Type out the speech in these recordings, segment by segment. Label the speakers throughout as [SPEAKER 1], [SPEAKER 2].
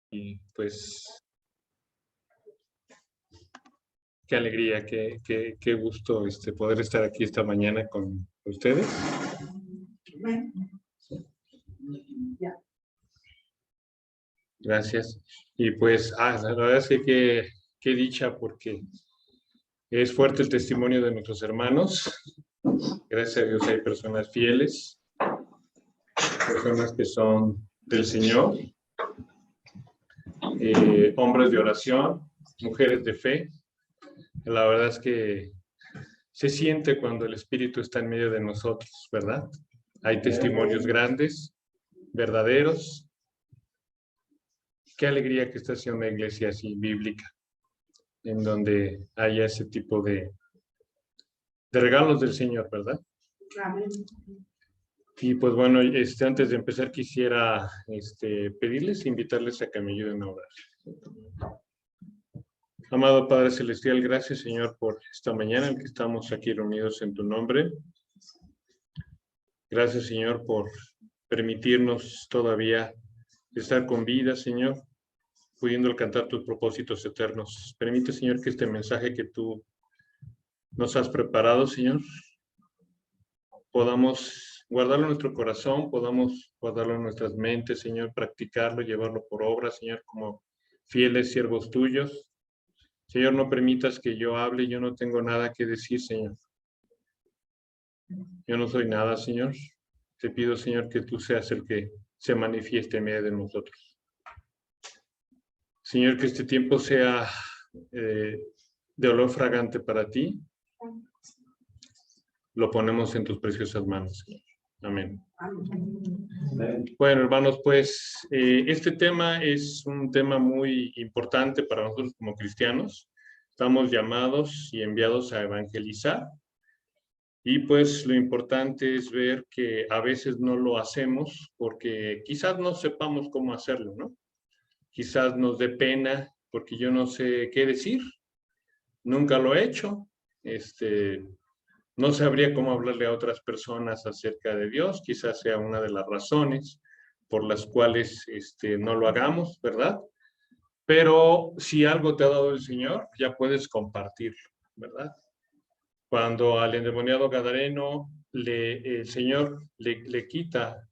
[SPEAKER 1] Y pues qué alegría, qué gusto poder estar aquí esta mañana con ustedes. Gracias. Y pues, la verdad es que qué dicha, porque es fuerte el testimonio de nuestros hermanos. Gracias a Dios hay personas fieles, personas que son del Señor, hombres de oración, mujeres de fe. La verdad es que se siente cuando el Espíritu está en medio de nosotros, ¿verdad? Hay testimonios grandes, verdaderos. Qué alegría que esta sea una iglesia así bíblica, en donde haya ese tipo de regalos del Señor, ¿verdad?
[SPEAKER 2] Amén.
[SPEAKER 1] Y pues bueno, antes de empezar quisiera pedirles, invitarles a que me ayuden a orar. Amado Padre Celestial, gracias Señor por esta mañana en que estamos aquí reunidos en tu nombre. Gracias Señor por permitirnos todavía estar con vida, Señor, pudiendo alcanzar tus propósitos eternos. Permite, Señor, que este mensaje que tú nos has preparado, Señor, podamos guardarlo en nuestro corazón, podamos guardarlo en nuestras mentes, Señor, practicarlo, llevarlo por obra, Señor, como fieles siervos tuyos. Señor, no permitas que yo hable, yo no tengo nada que decir, Señor. Yo no soy nada, Señor. Te pido, Señor, que tú seas el que se manifieste en medio de nosotros. Señor, que este tiempo sea de olor fragante para ti. Lo ponemos en tus preciosas manos, Señor. Amén. Bueno, hermanos, pues este tema es un tema muy importante para nosotros como cristianos. Estamos llamados y enviados a evangelizar. Y pues lo importante es ver que a veces no lo hacemos porque quizás no sepamos cómo hacerlo, ¿no? Quizás nos dé pena porque yo no sé qué decir. Nunca lo he hecho. No sabría cómo hablarle a otras personas acerca de Dios. Quizás sea una de las razones por las cuales no lo hagamos, ¿verdad? Pero si algo te ha dado el Señor, ya puedes compartirlo, ¿verdad? Cuando al endemoniado gadareno el Señor le quita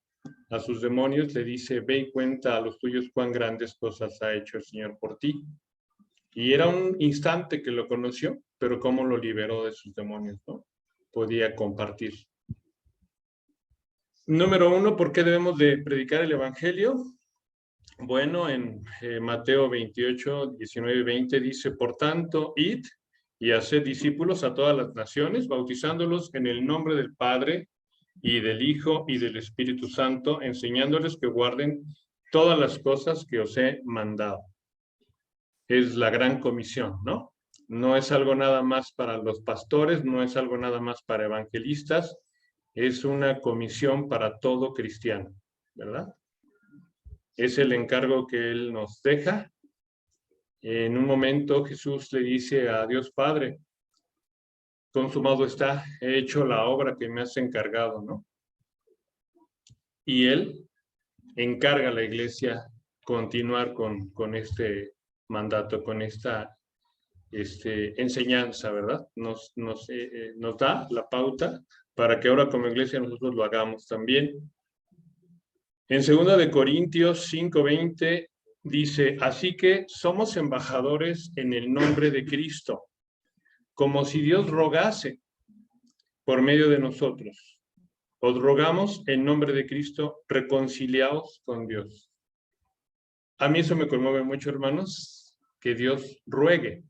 [SPEAKER 1] a sus demonios, le dice, ve y cuenta a los tuyos cuán grandes cosas ha hecho el Señor por ti. Y era un instante que lo conoció, pero cómo lo liberó de sus demonios, ¿no? Podía compartir. Número 1, ¿por qué debemos de predicar el Evangelio? Bueno, en Mateo 28, 19 y 20 dice, por tanto, id y haced discípulos a todas las naciones, bautizándolos en el nombre del Padre y del Hijo y del Espíritu Santo, enseñándoles que guarden todas las cosas que os he mandado. Es la gran comisión, ¿no? No es algo nada más para los pastores, no es algo nada más para evangelistas, es una comisión para todo cristiano, ¿verdad? Es el encargo que Él nos deja. En un momento Jesús le dice a Dios Padre, consumado está, he hecho la obra que me has encargado, ¿no? Y Él encarga a la iglesia continuar con este mandato, con esta enseñanza, ¿verdad? Nos da la pauta para que ahora como iglesia nosotros lo hagamos también. En 2 de Corintios 5:20 dice, así que somos embajadores en el nombre de Cristo, como si Dios rogase por medio de nosotros. Os rogamos en nombre de Cristo, reconciliaos con Dios. A mí eso me conmueve mucho, hermanos, que Dios ruegue,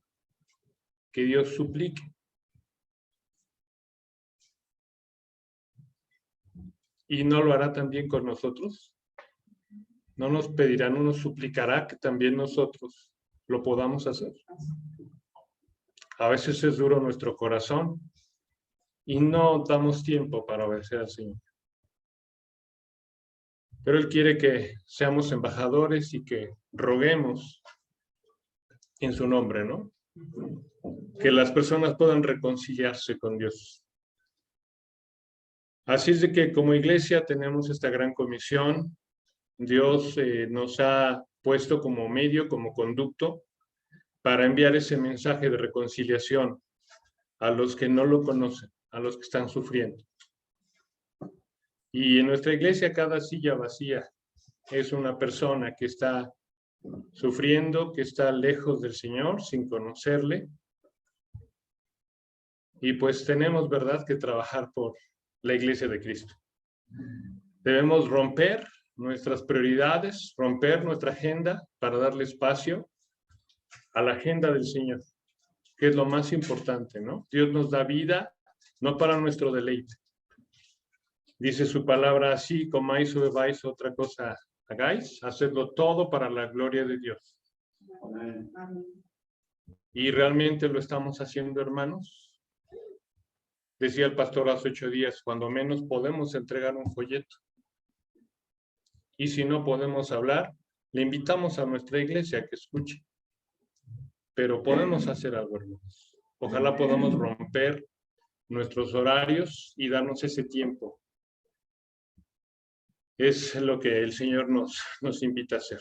[SPEAKER 1] que Dios suplique. ¿Y no lo hará también con nosotros? ¿No nos pedirá, no nos suplicará que también nosotros lo podamos hacer? A veces es duro nuestro corazón y no damos tiempo para obedecer al Señor. Pero Él quiere que seamos embajadores y que roguemos en su nombre, ¿no? Que las personas puedan reconciliarse con Dios. Así es de que como iglesia tenemos esta gran comisión. Dios nos ha puesto como medio, como conducto, para enviar ese mensaje de reconciliación a los que no lo conocen, a los que están sufriendo. Y en nuestra iglesia cada silla vacía es una persona que está sufriendo, que está lejos del Señor, sin conocerle. Y pues tenemos, ¿verdad?, que trabajar por la iglesia de Cristo. Debemos romper nuestras prioridades, romper nuestra agenda para darle espacio a la agenda del Señor, que es lo más importante, ¿no? Dios nos da vida, no para nuestro deleite. Dice su palabra así: comáis o bebáis, otra cosa hagáis, hacedlo todo para la gloria de Dios. Amén. ¿Y realmente lo estamos haciendo, hermanos? Decía el pastor hace 8 días, cuando menos podemos entregar un folleto. Y si no podemos hablar, le invitamos a nuestra iglesia a que escuche. Pero podemos hacer algo, hermanos. Ojalá podamos romper nuestros horarios y darnos ese tiempo. Es lo que el Señor nos invita a hacer.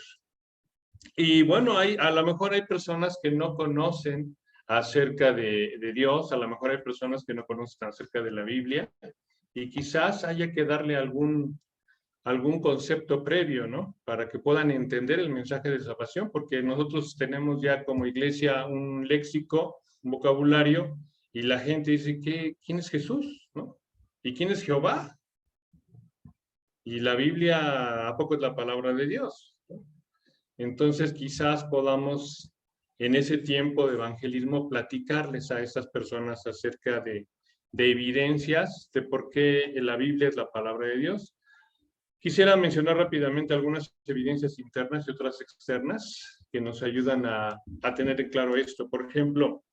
[SPEAKER 1] Y bueno, a lo mejor hay personas que no conocen acerca de Dios, a lo mejor hay personas que no conocen acerca de la Biblia, y quizás haya que darle algún concepto previo, ¿no? Para que puedan entender el mensaje de salvación, porque nosotros tenemos ya como iglesia un léxico, un vocabulario, y la gente dice, ¿quién es Jesús? ¿No? ¿Y quién es Jehová? Y la Biblia, ¿a poco es la palabra de Dios? Entonces quizás podamos en ese tiempo de evangelismo platicarles a estas personas acerca de evidencias de por qué la Biblia es la palabra de Dios. Quisiera mencionar rápidamente algunas evidencias internas y otras externas que nos ayudan a tener en claro esto. Por ejemplo,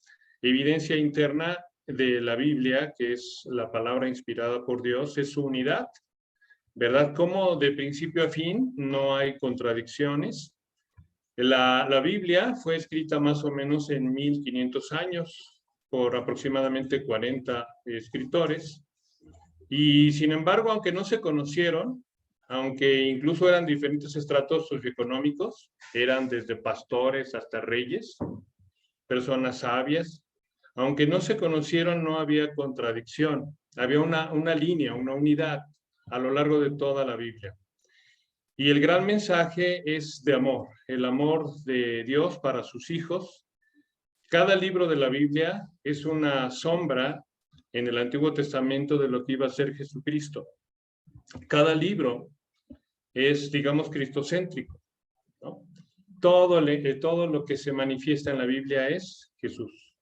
[SPEAKER 1] evidencia interna de la Biblia, que es la palabra inspirada por Dios, es su unidad, ¿verdad? Como de principio a fin no hay contradicciones. La Biblia fue escrita más o menos en 1500 años por aproximadamente 40 escritores. Y sin embargo, aunque no se conocieron, aunque incluso eran diferentes estratos socioeconómicos, eran desde pastores hasta reyes, personas sabias, aunque no se conocieron, no había contradicción, había una línea, una unidad a lo largo de toda la Biblia. Y el gran mensaje es de amor, el amor de Dios para sus hijos. Cada libro de la Biblia es una sombra en el Antiguo Testamento de lo que iba a ser Jesucristo. Cada libro es, digamos, cristocéntrico, ¿no? Todo lo que se manifiesta en la Biblia es Jesús,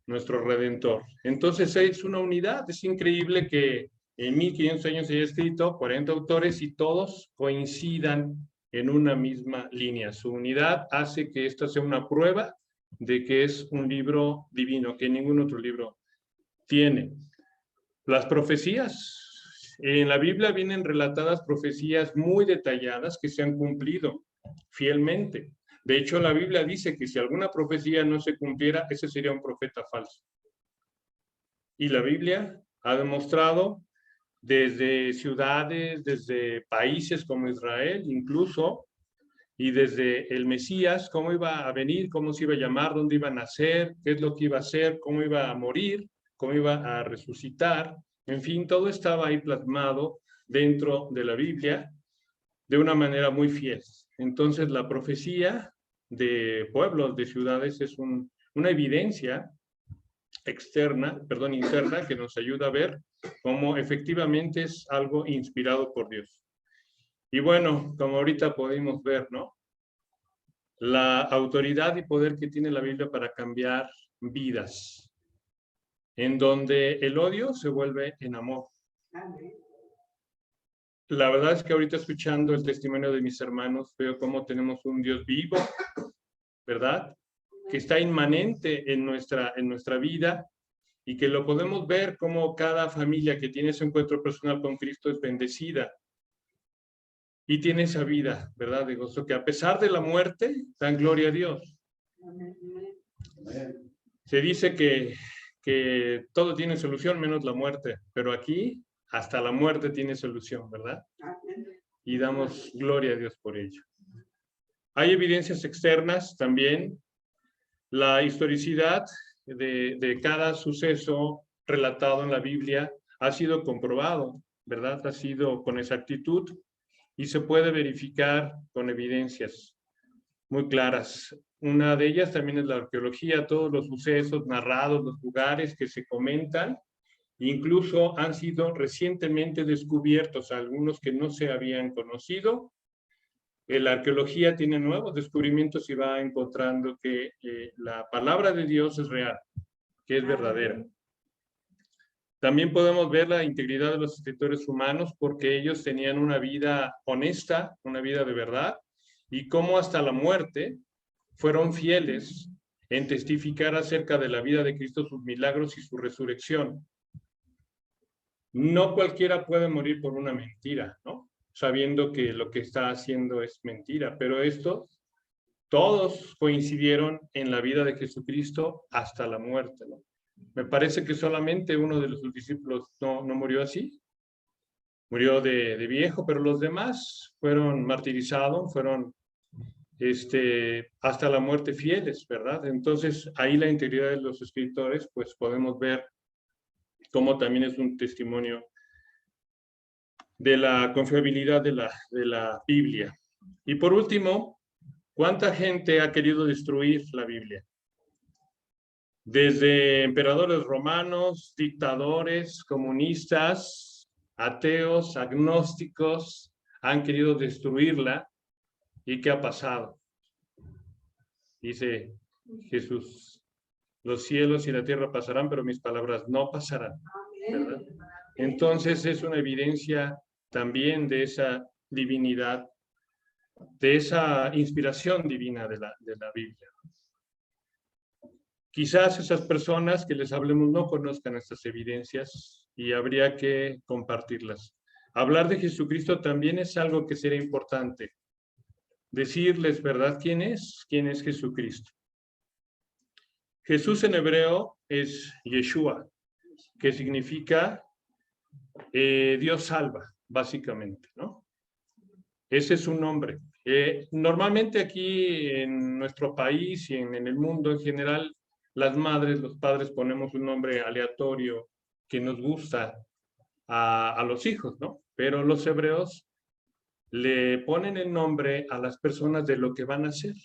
[SPEAKER 1] nuestro Redentor. Entonces es una unidad. Es increíble que en 1500 años se haya escrito 40 autores y todos coincidan en una misma línea. Su unidad hace que esta sea una prueba de que es un libro divino, que ningún otro libro tiene. Las profecías. En la Biblia vienen relatadas profecías muy detalladas que se han cumplido fielmente. De hecho, la Biblia dice que si alguna profecía no se cumpliera, ese sería un profeta falso. Y la Biblia ha demostrado desde ciudades, desde países como Israel, incluso, y desde el Mesías, cómo iba a venir, cómo se iba a llamar, dónde iba a nacer, qué es lo que iba a hacer, cómo iba a morir, cómo iba a resucitar. En fin, todo estaba ahí plasmado dentro de la Biblia de una manera muy fiel. Entonces, la profecía de pueblos, de ciudades, es una evidencia interna, que nos ayuda a ver cómo efectivamente es algo inspirado por Dios. Y bueno, como ahorita podemos ver, ¿no? La autoridad y poder que tiene la Biblia para cambiar vidas, en donde el odio se vuelve en amor. La verdad es que ahorita escuchando el testimonio de mis hermanos, veo cómo tenemos un Dios vivo, ¿verdad? Que está inmanente en nuestra vida y que lo podemos ver como cada familia que tiene ese encuentro personal con Cristo es bendecida y tiene esa vida, ¿verdad? De gozo, que a pesar de la muerte, dan gloria a Dios. Se dice que todo tiene solución menos la muerte, pero aquí hasta la muerte tiene solución, ¿verdad? Y damos gloria a Dios por ello. Hay evidencias externas también. La historicidad de cada suceso relatado en la Biblia ha sido comprobado, ¿verdad? Ha sido con exactitud y se puede verificar con evidencias muy claras. Una de ellas también es la arqueología, todos los sucesos narrados, los lugares que se comentan, incluso han sido recientemente descubiertos, algunos que no se habían conocido. La arqueología tiene nuevos descubrimientos y va encontrando que la palabra de Dios es real, que es verdadera. También podemos ver la integridad de los escritores humanos porque ellos tenían una vida honesta, una vida de verdad, y cómo hasta la muerte fueron fieles en testificar acerca de la vida de Cristo, sus milagros y su resurrección. No cualquiera puede morir por una mentira, ¿no? Sabiendo que lo que está haciendo es mentira, pero estos, todos coincidieron en la vida de Jesucristo hasta la muerte, ¿no? Me parece que solamente uno de sus discípulos no murió así, murió de viejo, pero los demás fueron martirizados, fueron hasta la muerte fieles, ¿verdad? Entonces, ahí la integridad de los escritores, pues podemos ver cómo también es un testimonio de la confiabilidad de la Biblia. Y por último, ¿cuánta gente ha querido destruir la Biblia? Desde emperadores romanos, dictadores, comunistas, ateos, agnósticos, han querido destruirla. ¿Y qué ha pasado? Dice Jesús, los cielos y la tierra pasarán, pero mis palabras no pasarán, ¿verdad? Entonces es una evidencia también de esa divinidad, de esa inspiración divina de la Biblia. Quizás esas personas que les hablemos no conozcan estas evidencias y habría que compartirlas. Hablar de Jesucristo también es algo que será importante. Decirles, ¿verdad? ¿Quién es? ¿Quién es Jesucristo? Jesús en hebreo es Yeshua, que significa Dios salva, básicamente, ¿no? Ese es su nombre. Normalmente aquí en nuestro país y en el mundo en general, las madres, los padres ponemos un nombre aleatorio que nos gusta a los hijos, ¿no? Pero los hebreos le ponen el nombre a las personas de lo que van a hacer.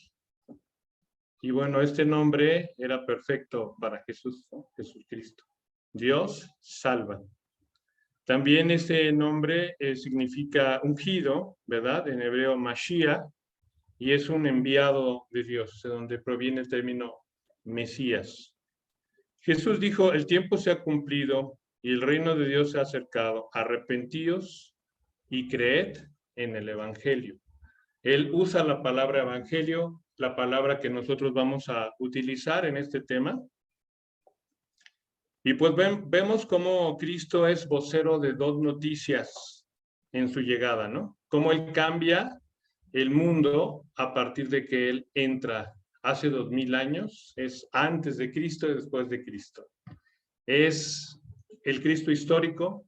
[SPEAKER 1] Y bueno, este nombre era perfecto para Jesús, ¿no? Jesucristo. Dios salva. También este nombre significa ungido, ¿verdad? En hebreo Mashiach, y es un enviado de Dios, de donde proviene el término Mesías. Jesús dijo, el tiempo se ha cumplido y el reino de Dios se ha acercado. Arrepentíos y creed en el Evangelio. Él usa la palabra Evangelio, la palabra que nosotros vamos a utilizar en este tema. Y pues vemos cómo Cristo es vocero de dos noticias en su llegada, ¿no? Cómo Él cambia el mundo a partir de que Él entra hace 2000 años, es antes de Cristo y después de Cristo. Es el Cristo histórico.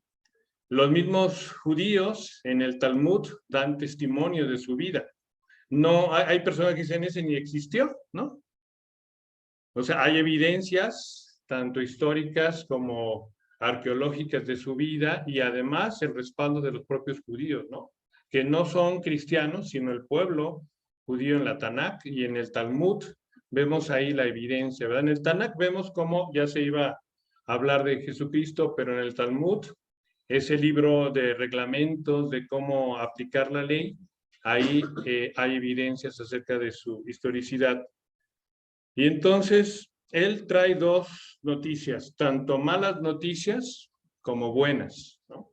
[SPEAKER 1] Los mismos judíos en el Talmud dan testimonio de su vida. No, hay personas que dicen, ese ni existió, ¿no? O sea, hay evidencias, tanto históricas como arqueológicas de su vida y además el respaldo de los propios judíos, ¿no? Que no son cristianos, sino el pueblo judío en la Tanakh y en el Talmud vemos ahí la evidencia, ¿verdad? En el Tanakh vemos cómo ya se iba a hablar de Jesucristo, pero en el Talmud, ese libro de reglamentos de cómo aplicar la ley, ahí hay evidencias acerca de su historicidad. Y entonces, él trae dos noticias, tanto malas noticias como buenas, ¿no?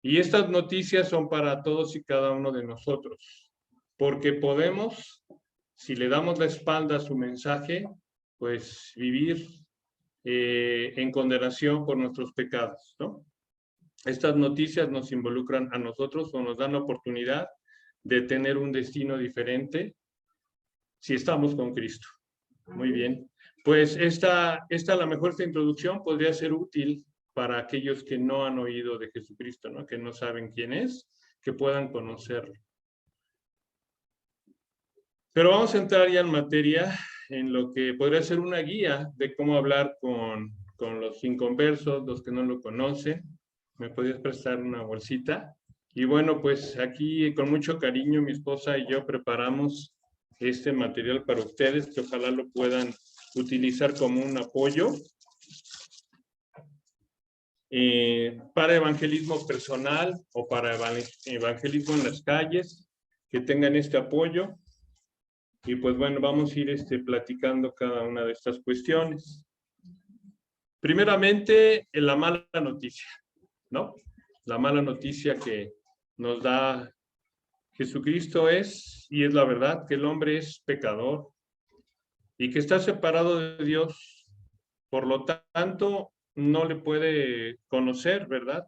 [SPEAKER 1] Y estas noticias son para todos y cada uno de nosotros, porque podemos, si le damos la espalda a su mensaje, pues vivir en condenación por nuestros pecados, ¿no? Estas noticias nos involucran a nosotros o nos dan la oportunidad de tener un destino diferente si estamos con Cristo. Muy bien. Pues esta a lo mejor esta introducción podría ser útil para aquellos que no han oído de Jesucristo, ¿no? Que no saben quién es, que puedan conocerlo. Pero vamos a entrar ya en materia, en lo que podría ser una guía de cómo hablar con los inconversos, los que no lo conocen. ¿Me podrías prestar una bolsita? Y bueno, pues aquí con mucho cariño mi esposa y yo preparamos este material para ustedes, que ojalá lo puedan utilizar como un apoyo para evangelismo personal o para evangelismo en las calles, que tengan este apoyo. Y pues bueno, vamos a ir platicando cada una de estas cuestiones. Primeramente, la mala noticia, ¿no? La mala noticia que nos da Jesucristo es, y es la verdad, que el hombre es pecador y que está separado de Dios. Por lo tanto, no le puede conocer, ¿verdad?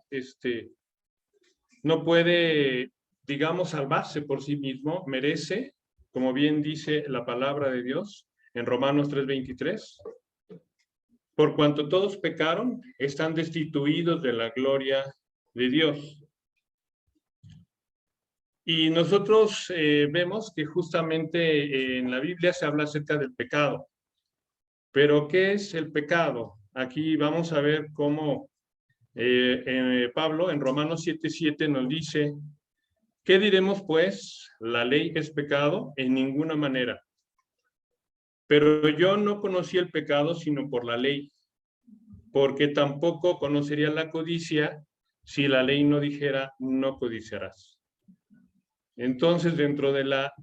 [SPEAKER 1] No puede, digamos, salvarse por sí mismo, merece, como bien dice la palabra de Dios en Romanos 3:23, por cuanto todos pecaron, están destituidos de la gloria de Dios. Y nosotros vemos que justamente en la Biblia se habla acerca del pecado. Pero, ¿qué es el pecado? Aquí vamos a ver cómo Pablo en Romanos 7:7 nos dice: ¿qué diremos pues? ¿La ley es pecado? En ninguna manera. Pero yo no conocí el pecado sino por la ley, porque tampoco conocería la codicia si la ley no dijera no codiciarás. Entonces, dentro de la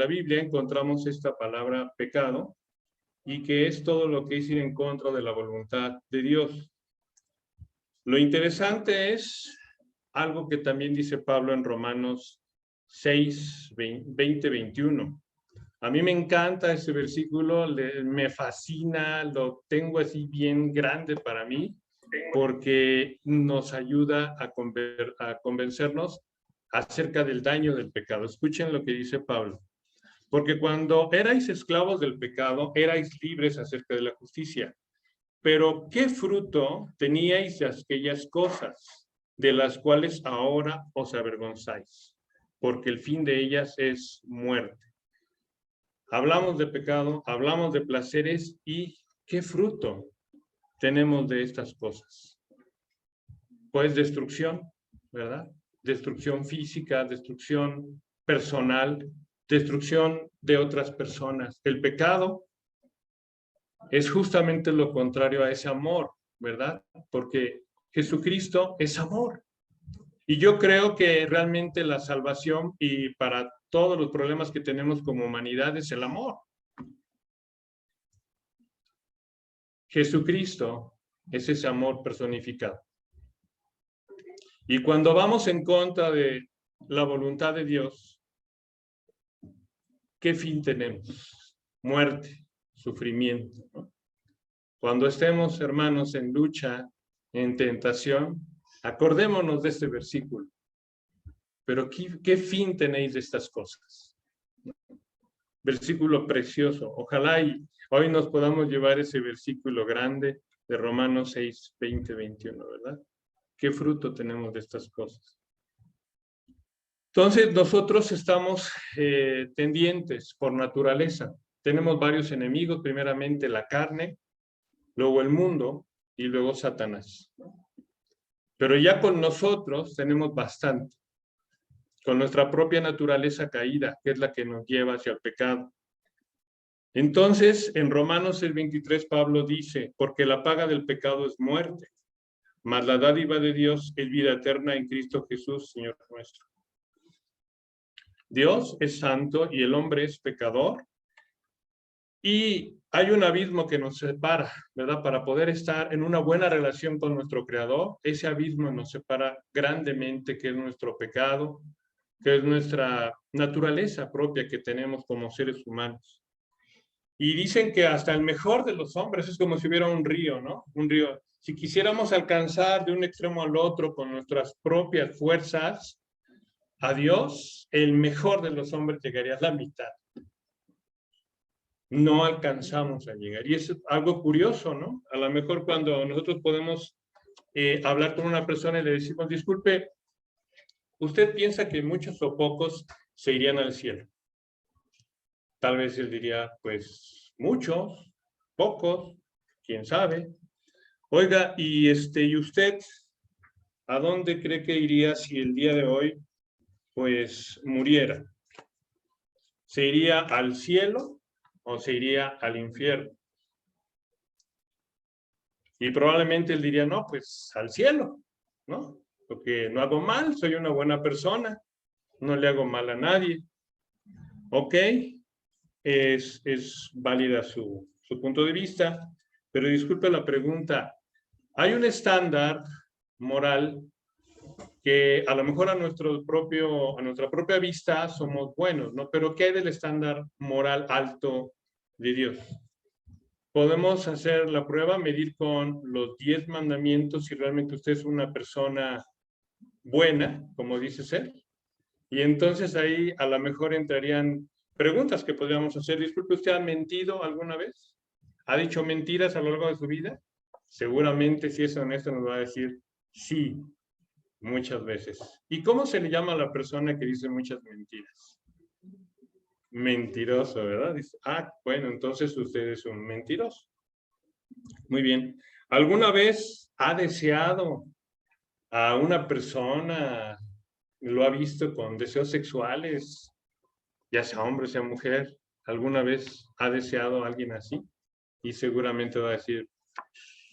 [SPEAKER 1] Biblia encontramos esta palabra pecado, y que es todo lo que es ir en contra de la voluntad de Dios. Lo interesante es algo que también dice Pablo en Romanos 6, 20, 21. A mí me encanta ese versículo, me fascina, lo tengo así bien grande para mí, porque nos ayuda a convencernos acerca del daño del pecado. Escuchen lo que dice Pablo. Porque cuando erais esclavos del pecado, erais libres acerca de la justicia. Pero ¿qué fruto teníais de aquellas cosas de las cuales ahora os avergonzáis? Porque el fin de ellas es muerte. Hablamos de pecado, hablamos de placeres, y ¿qué fruto tenemos de estas cosas? Pues destrucción, ¿verdad? Destrucción física, destrucción personal, destrucción de otras personas. El pecado es justamente lo contrario a ese amor, ¿verdad? Porque Jesucristo es amor. Y yo creo que realmente la salvación y para todos los problemas que tenemos como humanidad es el amor. Jesucristo es ese amor personificado. Y cuando vamos en contra de la voluntad de Dios, ¿qué fin tenemos? Muerte, sufrimiento, ¿no? Cuando estemos, hermanos, en lucha, en tentación, acordémonos de este versículo. Pero ¿qué fin tenéis de estas cosas? Versículo precioso. Ojalá y hoy nos podamos llevar ese versículo grande de Romanos 6, 20, 21, ¿verdad? ¿Qué fruto tenemos de estas cosas? Entonces, nosotros estamos tendientes por naturaleza. Tenemos varios enemigos, primeramente la carne, luego el mundo y luego Satanás. Pero ya con nosotros tenemos bastante, con nuestra propia naturaleza caída, que es la que nos lleva hacia el pecado. Entonces, en Romanos 6:23, Pablo dice: porque la paga del pecado es muerte, mas la dádiva de Dios es vida eterna en Cristo Jesús, Señor nuestro. Dios es santo y el hombre es pecador, y hay un abismo que nos separa, ¿verdad? Para poder estar en una buena relación con nuestro Creador, ese abismo nos separa grandemente, que es nuestro pecado, que es nuestra naturaleza propia que tenemos como seres humanos. Y dicen que hasta el mejor de los hombres es como si hubiera un río, ¿no? Un río. Si quisiéramos alcanzar de un extremo al otro con nuestras propias fuerzas a Dios, el mejor de los hombres llegaría a la mitad. No alcanzamos a llegar. Y es algo curioso, ¿no? A lo mejor cuando nosotros podemos hablar con una persona y le decimos: disculpe, ¿usted piensa que muchos o pocos se irían al cielo? Tal vez él diría, pues, muchos, pocos, quién sabe. Oiga, ¿y usted a dónde cree que iría si el día de hoy, pues, muriera? ¿Se iría al cielo o se iría al infierno? Y probablemente él diría, no, pues al cielo, ¿no? Porque no hago mal, soy una buena persona, no le hago mal a nadie. Ok, es válida su punto de vista, pero disculpe la pregunta. Hay un estándar moral que a lo mejor a nuestra propia vista somos buenos, ¿no? Pero ¿qué hay del estándar moral alto de Dios? Podemos hacer la prueba, medir con los 10 mandamientos si realmente usted es una persona buena, como dice ser. Y entonces ahí a lo mejor entrarían preguntas que podríamos hacer. Disculpe, ¿usted ha mentido alguna vez? ¿Ha dicho mentiras a lo largo de su vida? Seguramente, si es honesto, nos va a decir sí, muchas veces. ¿Y cómo se le llama a la persona que dice muchas mentiras? Mentiroso, ¿verdad? Dice, bueno, entonces usted es un mentiroso. Muy bien. ¿Alguna vez ha deseado a una persona, lo ha visto con deseos sexuales, ya sea hombre, sea mujer? ¿Alguna vez ha deseado a alguien así? Y seguramente va a decir,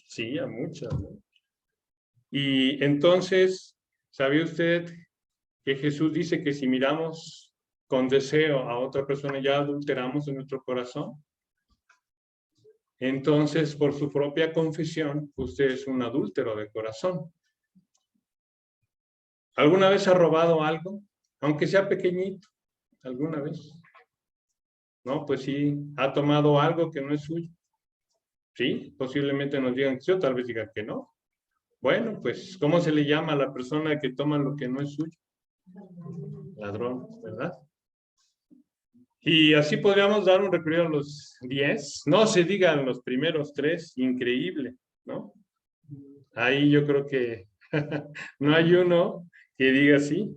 [SPEAKER 1] sí, a muchas, ¿no? Y entonces, ¿sabe usted que Jesús dice que si miramos con deseo a otra persona ya adulteramos en nuestro corazón? Entonces, por su propia confesión, usted es un adúltero de corazón. ¿Alguna vez ha robado algo? Aunque sea pequeñito, ¿alguna vez? No, pues sí, ha tomado algo que no es suyo. Sí, posiblemente nos digan que sí, o tal vez digan que no. Bueno, pues, ¿cómo se le llama a la persona que toma lo que no es suyo? Ladrón, ¿verdad? Y así podríamos dar un recorrido a los 10. No se digan los primeros 3, increíble, ¿no? Ahí yo creo que no hay uno que diga sí.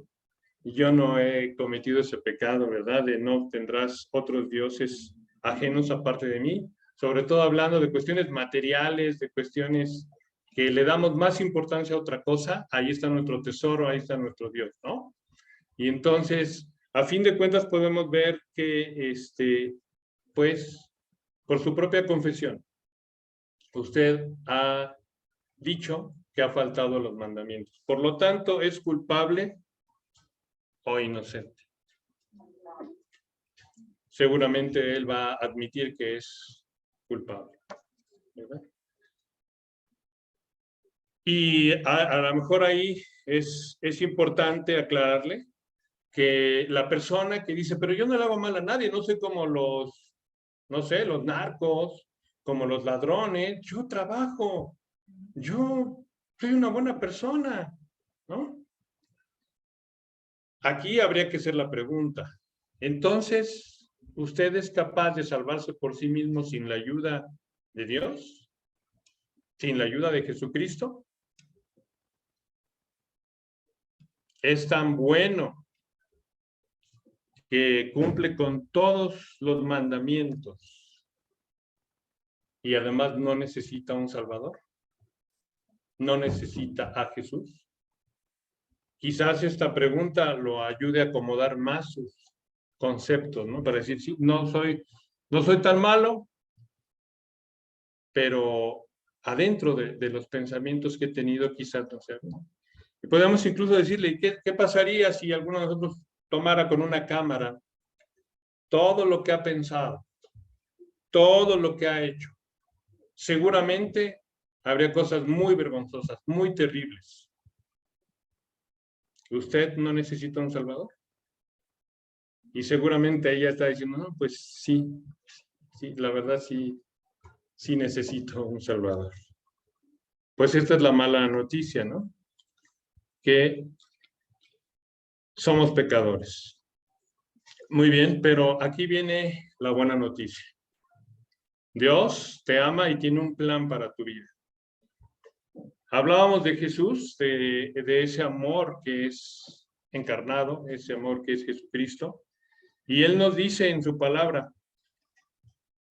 [SPEAKER 1] Yo no he cometido ese pecado, ¿verdad? De no tendrás otros dioses ajenos aparte de mí. Sobre todo hablando de cuestiones materiales, de cuestiones que le damos más importancia a otra cosa. Ahí está nuestro tesoro, ahí está nuestro Dios, ¿no? Y entonces, a fin de cuentas, podemos ver que, pues, por su propia confesión, usted ha dicho que ha faltado a los mandamientos. Por lo tanto, es culpable o inocente. Seguramente él va a admitir que es culpable, ¿verdad? Y a lo mejor ahí es importante aclararle que la persona que dice, pero yo no le hago mal a nadie, no soy como los, no sé, los narcos, como los ladrones, yo trabajo, yo soy una buena persona, ¿no? Aquí habría que hacer la pregunta. Entonces, ¿usted es capaz de salvarse por sí mismo sin la ayuda de Dios? ¿Sin la ayuda de Jesucristo? Es tan bueno que cumple con todos los mandamientos y además no necesita un Salvador. No necesita a Jesús. Quizás esta pregunta lo ayude a acomodar más sus conceptos, ¿no? Para decir, sí, no soy tan malo, pero adentro de los pensamientos que he tenido, quizás no sea, ¿no? Y podemos incluso decirle, ¿qué pasaría si alguno de nosotros tomara con una cámara todo lo que ha pensado, todo lo que ha hecho? Seguramente habría cosas muy vergonzosas, muy terribles. ¿Usted no necesita un Salvador? Y seguramente ella está diciendo, no, pues sí, la verdad sí necesito un Salvador. Pues esta es la mala noticia, ¿no? Que somos pecadores. Muy bien, pero aquí viene la buena noticia. Dios te ama y tiene un plan para tu vida. Hablábamos de Jesús, de ese amor que es encarnado, ese amor que es Jesucristo, y Él nos dice en su palabra,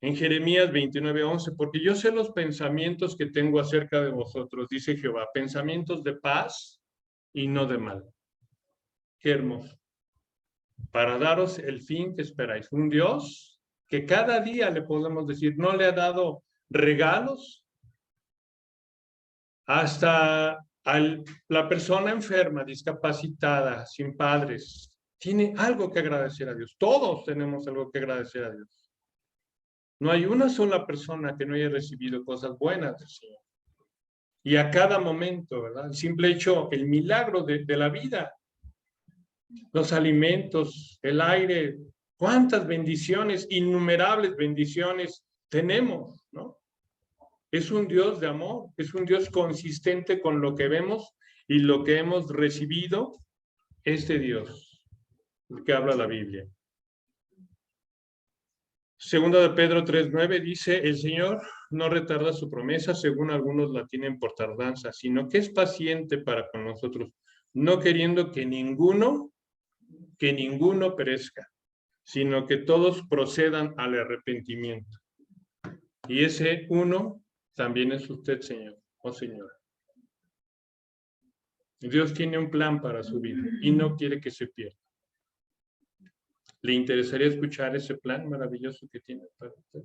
[SPEAKER 1] En Jeremías 29:11, porque yo sé los pensamientos que tengo acerca de vosotros, dice Jehová, pensamientos de paz y no de mal. Qué hermoso. Para daros el fin que esperáis. Un Dios que cada día le podemos decir, no le ha dado regalos hasta la persona enferma, discapacitada, sin padres. Tiene algo que agradecer a Dios. Todos tenemos algo que agradecer a Dios. No hay una sola persona que no haya recibido cosas buenas del Señor. Y a cada momento, ¿verdad? El simple hecho, el milagro de la vida, los alimentos, el aire, cuántas bendiciones, innumerables bendiciones tenemos, ¿no? Es un Dios de amor, es un Dios consistente con lo que vemos y lo que hemos recibido, este Dios, el que habla la Biblia. Segunda de Pedro 3:9 dice, el Señor no retarda su promesa, según algunos la tienen por tardanza, sino que es paciente para con nosotros, no queriendo que ninguno perezca, sino que todos procedan al arrepentimiento. Y ese uno también es usted, Señor o señora. Dios tiene un plan para su vida y no quiere que se pierda. ¿Le interesaría escuchar ese plan maravilloso que tiene para usted?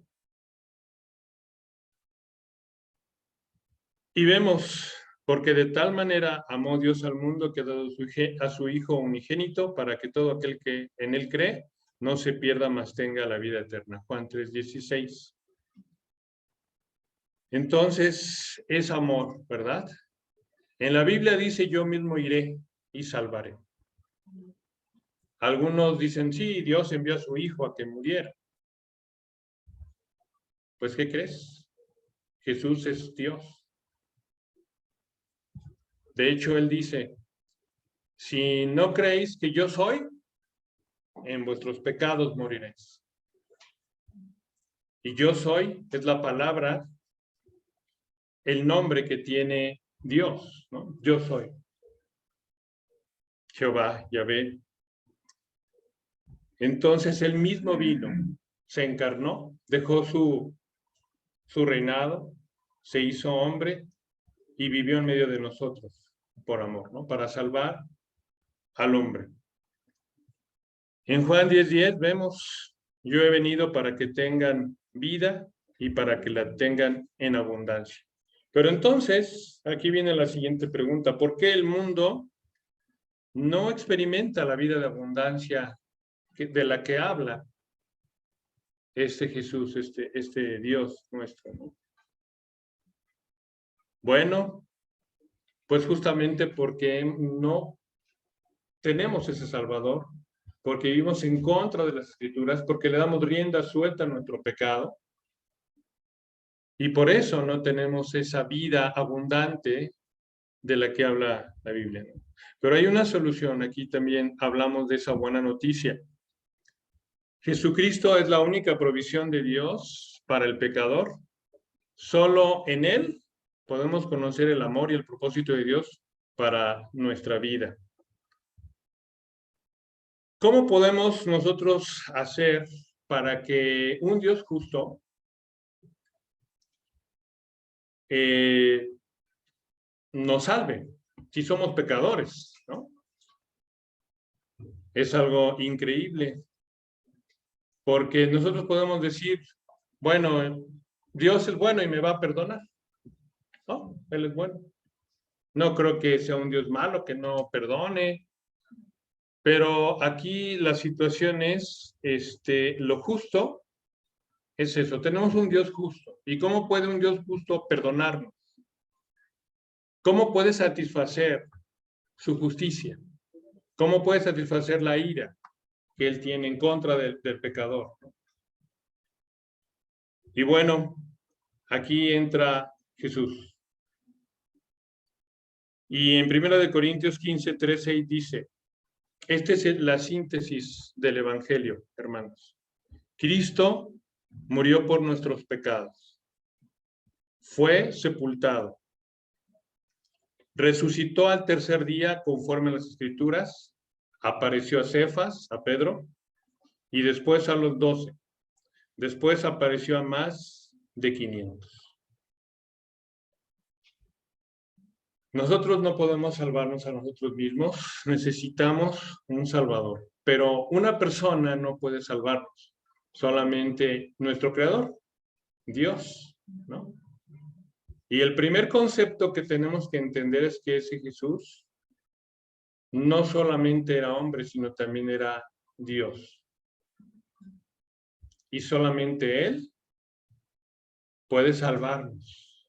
[SPEAKER 1] Y vemos, porque de tal manera amó Dios al mundo que ha dado a su Hijo unigénito para que todo aquel que en él cree no se pierda, mas tenga la vida eterna. Juan 3:16. Entonces, es amor, ¿verdad? En la Biblia dice, yo mismo iré y salvaré. Algunos dicen, sí, Dios envió a su Hijo a que muriera. Pues, ¿qué crees? Jesús es Dios. De hecho, Él dice, si no creéis que yo soy, en vuestros pecados moriréis. Y yo soy, es la palabra, el nombre que tiene Dios, ¿no? Yo soy. Jehová, Yahvé. Entonces Él mismo vino, se encarnó, dejó su reinado, se hizo hombre y vivió en medio de nosotros por amor, ¿no? Para salvar al hombre. En Juan 10:10 vemos, yo he venido para que tengan vida y para que la tengan en abundancia. Pero entonces, aquí viene la siguiente pregunta, ¿por qué el mundo no experimenta la vida de abundancia de la que habla este Jesús, este Dios nuestro, ¿no? Bueno, pues justamente porque no tenemos ese Salvador, porque vivimos en contra de las Escrituras, porque le damos rienda suelta a nuestro pecado, y por eso no tenemos esa vida abundante de la que habla la Biblia, ¿no? Pero hay una solución, aquí también hablamos de esa buena noticia. Jesucristo es la única provisión de Dios para el pecador. Solo en Él podemos conocer el amor y el propósito de Dios para nuestra vida. ¿Cómo podemos nosotros hacer para que un Dios justo nos salve si somos pecadores, ¿no? Es algo increíble, porque nosotros podemos decir, bueno, Dios es bueno y me va a perdonar, ¿no? Él es bueno. No creo que sea un Dios malo, que no perdone, pero aquí la situación es, lo justo es eso, tenemos un Dios justo. ¿Y cómo puede un Dios justo perdonarnos? ¿Cómo puede satisfacer su justicia? ¿Cómo puede satisfacer la ira que Él tiene en contra del pecador? Y bueno, aquí entra Jesús. Y en 1 Corintios 15:3 dice, esta es la síntesis del Evangelio, hermanos. Cristo murió por nuestros pecados. Fue sepultado. Resucitó al tercer día conforme a las Escrituras. Apareció a Cefas, a Pedro, y después a los 12. Después apareció a más de 500. Nosotros no podemos salvarnos a nosotros mismos, necesitamos un Salvador. Pero una persona no puede salvarnos, solamente nuestro Creador, Dios, ¿no? Y el primer concepto que tenemos que entender es que ese Jesús no solamente era hombre, sino también era Dios. Y solamente Él puede salvarnos.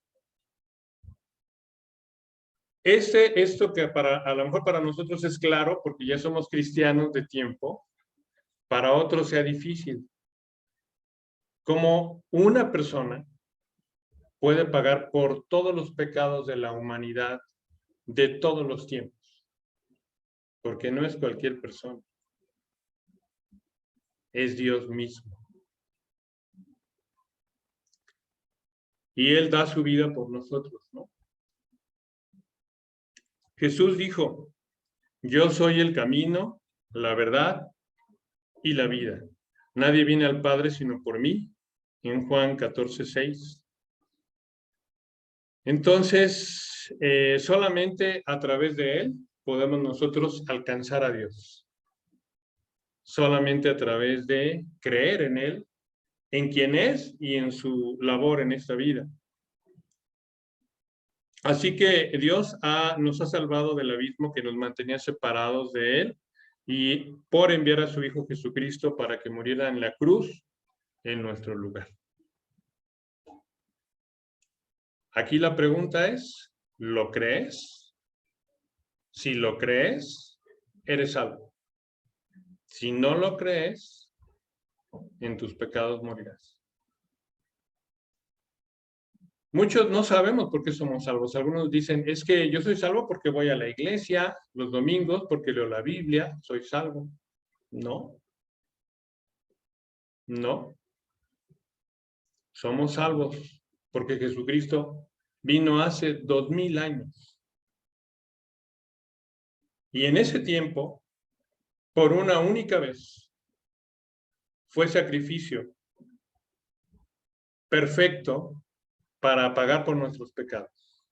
[SPEAKER 1] Esto que a lo mejor para nosotros es claro, porque ya somos cristianos de tiempo, para otros sea difícil. Como una persona puede pagar por todos los pecados de la humanidad de todos los tiempos, porque no es cualquier persona, es Dios mismo. Y Él da su vida por nosotros, ¿no? Jesús dijo, yo soy el camino, la verdad y la vida. Nadie viene al Padre sino por mí, en Juan 14:6. Entonces, solamente a través de Él podemos nosotros alcanzar a Dios. Solamente a través de creer en Él, en quien es y en su labor en esta vida. Así que Dios nos ha salvado del abismo que nos mantenía separados de Él y por enviar a su Hijo Jesucristo para que muriera en la cruz en nuestro lugar. Aquí la pregunta es, ¿lo crees? Si lo crees, eres salvo. Si no lo crees, en tus pecados morirás. Muchos no sabemos por qué somos salvos. Algunos dicen, es que yo soy salvo porque voy a la iglesia los domingos, porque leo la Biblia, soy salvo. No. No. Somos salvos porque Jesucristo vino hace 2000 años. Y en ese tiempo, por una única vez, fue sacrificio perfecto para pagar por nuestros pecados.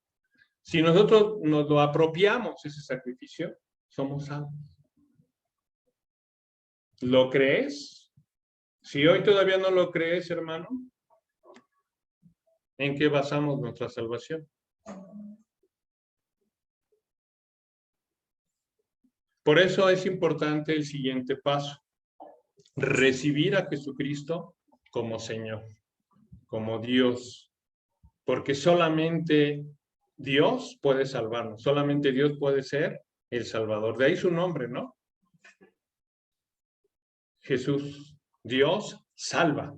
[SPEAKER 1] Si nosotros nos lo apropiamos ese sacrificio, somos salvos. ¿Lo crees? Si hoy todavía no lo crees, hermano, ¿en qué basamos nuestra salvación? Por eso es importante el siguiente paso. Recibir a Jesucristo como Señor, como Dios. Porque solamente Dios puede salvarnos. Solamente Dios puede ser el Salvador. De ahí su nombre, ¿no? Jesús, Dios salva.